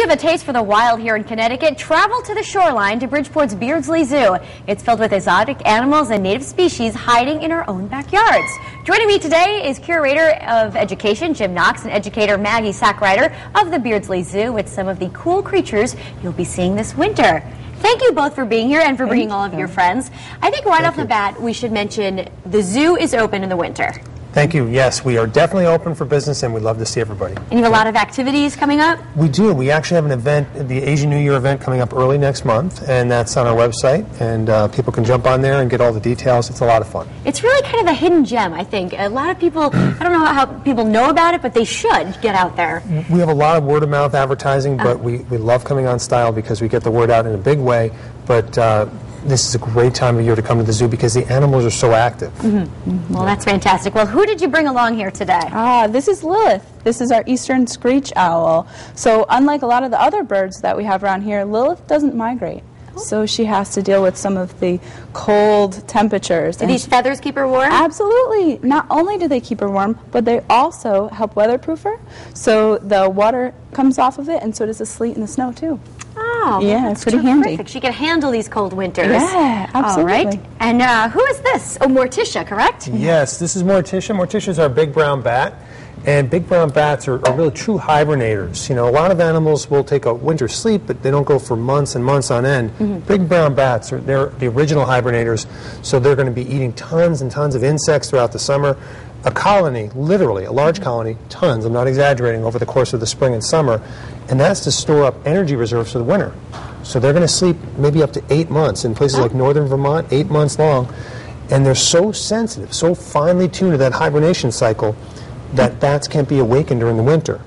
you have a taste for the wild here in Connecticut, travel to the shoreline to Bridgeport's Beardsley Zoo. It's filled with exotic animals and native species hiding in our own backyards. Joining me today is Curator of Education Jim Knox and Educator Maggie Sackrider of the Beardsley Zoo with some of the cool creatures you'll be seeing this winter. Thank you both for being here and for bringing all of your friends. I think right off the bat we should mention the zoo is open in the winter. Thank you. Yes, we are definitely open for business, and we'd love to see everybody. And you have a lot of activities coming up? We do. We actually have an event, the Asian New Year event, coming up early next month, and that's on our website, and people can jump on there and get all the details. It's a lot of fun. It's really kind of a hidden gem, I think. A lot of people, I don't know how people know about it, but they should get out there. We have a lot of word-of-mouth advertising, but we love coming on Style because we get the word out in a big way, but this is a great time of year to come to the zoo because the animals are so active. Well, that's fantastic. Well, who did you bring along here today? This is Lilith. This is our eastern screech owl. So unlike a lot of the other birds that we have around here, Lilith doesn't migrate. So she has to deal with some of the cold temperatures. Do these feathers keep her warm? Absolutely. Not only do they keep her warm, but they also help weatherproof her. So the water comes off of it, and so does the sleet and the snow, too. Oh, yeah, it's pretty handy. She can handle these cold winters. Yeah, absolutely. All right. And who is this? Oh, Morticia, correct? Yes, this is Morticia. Morticia is our big brown bat. And big brown bats are really true hibernators. You know, a lot of animals will take a winter sleep, but they don't go for months and months on end. Big brown bats, they're the original hibernators, so they're going to be eating tons and tons of insects throughout the summer. A colony, literally, a large colony, tons, I'm not exaggerating, over the course of the spring and summer, and that's to store up energy reserves for the winter. So they're going to sleep maybe up to 8 months in places like northern Vermont, 8 months long, and they're so sensitive, so finely tuned to that hibernation cycle that bats can't be awakened during the winter.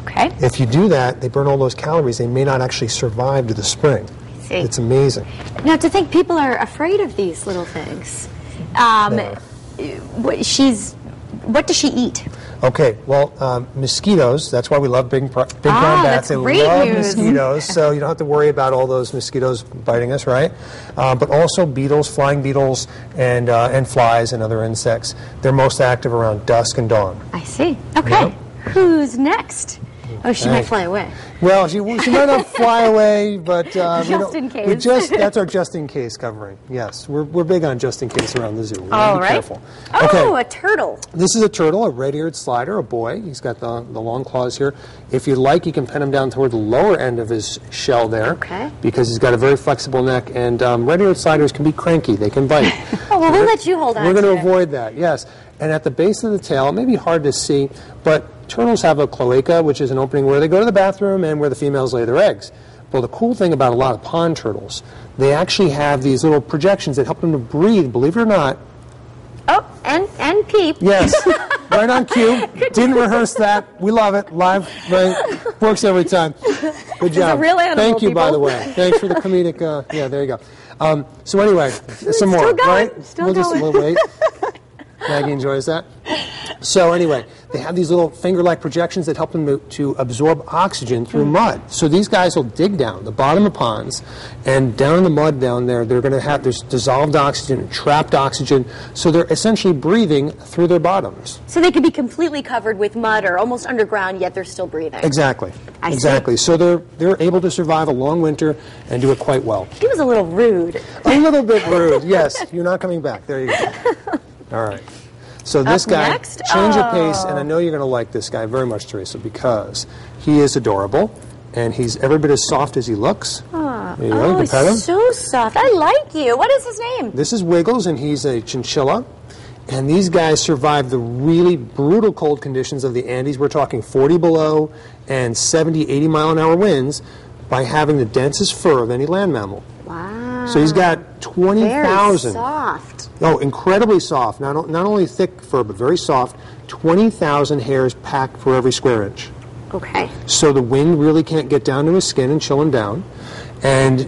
Okay. If you do that, they burn all those calories. They may not actually survive to the spring. I see. It's amazing. Now, to think people are afraid of these little things. What does she eat? Okay, well, mosquitoes, that's why we love big brown bats. That's great They love news. mosquitoes, so you don't have to worry about all those mosquitoes biting us, right? But also beetles, flying beetles, and flies and other insects. They're most active around dusk and dawn. I see. Okay. Who's next? Oh, she might fly away. Well, she might not fly away, but just in case. That's our just in case covering. Yes, we're big on just in case around the zoo. We All be right. careful. Oh, Okay. a turtle. This is a turtle, a red-eared slider, a boy. He's got the long claws here. If you like, you can pin him down toward the lower end of his shell there. Okay. Because he's got a very flexible neck, and red-eared sliders can be cranky. They can bite. Oh, well, we'll let you hold on We're to going to it. avoid that, yes. And at the base of the tail, it may be hard to see, but turtles have a cloaca, which is an opening where they go to the bathroom and where the females lay their eggs. Well, the cool thing about a lot of pond turtles, they actually have these little projections that help them to breathe, believe it or not. Oh, and peep. Yes, right on cue. Didn't rehearse that. We love it. Live, right? Works every time. Good job. a real animal, Thank you, by people. the way. Thanks for the comedic. Yeah, there you go. So anyway, some more, Still going. right? Still going. We'll wait. Maggie enjoys that. So anyway, they have these little finger-like projections that help them to absorb oxygen through mud. So these guys will dig down the bottom of ponds, and down in the mud down there, they're going to have this dissolved oxygen, trapped oxygen, so they're essentially breathing through their bottoms. So they could be completely covered with mud or almost underground, yet they're still breathing. Exactly. I see. Exactly. So they're able to survive a long winter and do it quite well. He was a little rude. A little bit rude, yes. You're not coming back. There you go. All right. So this guy, next? change of pace, and I know you're going to like this guy very much, Teresa, because he is adorable, and he's every bit as soft as he looks. There you go, you can pet him. So soft. I like you. What is his name? This is Wiggles, and he's a chinchilla. And these guys survive the really brutal cold conditions of the Andes. We're talking 40 below and 70, 80 mile an hour winds by having the densest fur of any land mammal. Wow. So he's got 20,000. Very soft. Oh, incredibly soft. Not only thick fur, but very soft. 20,000 hairs packed for every square inch. Okay. So the wind really can't get down to his skin and chill him down. And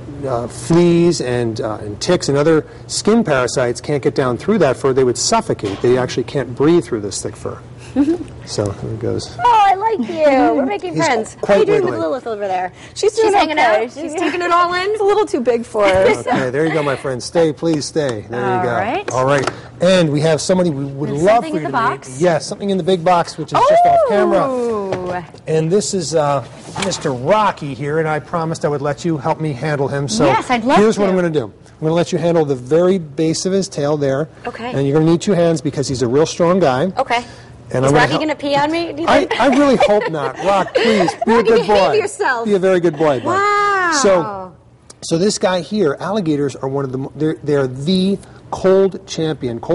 fleas and ticks and other skin parasites can't get down through that fur. They would suffocate. They actually can't breathe through this thick fur. So here it goes. Oh, I like you. We're making He's friends. quite How are you doing with wiggly. Lilith over there? She's doing hanging okay. out. She's taking it all in. It's a little too big for her. Okay, there you go, my friend. Stay, please stay. There you go. right. All right. And we have somebody we would There's love something for in you the to meet. box? Yes, something in the big box, which is just off camera. And this is Mr. Rocky here, and I promised I would let you help me handle him. So yes, I'd love here's to. what I'm going to do. I'm going to let you handle the very base of his tail there. Okay. And you're going to need 2 hands because he's a real strong guy. Okay. And Is I'm Rocky going to pee on me? Do you think? I really hope not. Rock, please, be a good boy. Behave yourself. Be a very good boy, bud. Wow. So this guy here, alligators are one of they're the cold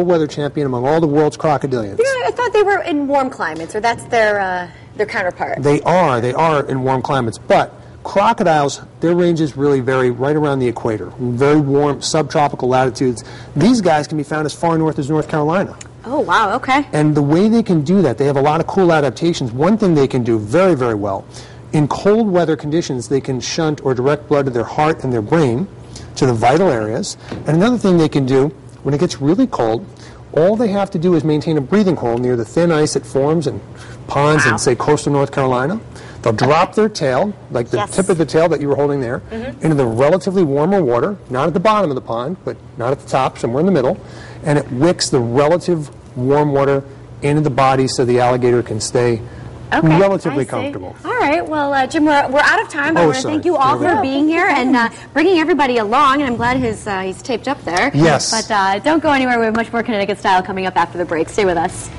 weather champion among all the world's crocodilians. Yeah, I thought they were in warm climates, or that's their counterpart. They are in warm climates, but crocodiles, their ranges really vary right around the equator, very warm subtropical latitudes. These guys can be found as far north as North Carolina. Oh, wow, okay. And the way they can do that, they have a lot of cool adaptations. One thing they can do very, very well, in cold weather conditions, they can shunt or direct blood to their heart and their brain, to the vital areas. And another thing they can do, when it gets really cold, all they have to do is maintain a breathing hole near the thin ice that forms in ponds in, say, coastal North Carolina. They'll drop their tail, like the tip of the tail that you were holding there, into the relatively warmer water, not at the bottom of the pond, but not at the top, somewhere in the middle, and it wicks the relative warm water into the body so the alligator can stay relatively comfortable. All right, well, Jim, we're out of time. I want to thank you all for being here and bringing everybody along, and I'm glad he's taped up there. Yes. But don't go anywhere. We have much more Connecticut Style coming up after the break. Stay with us.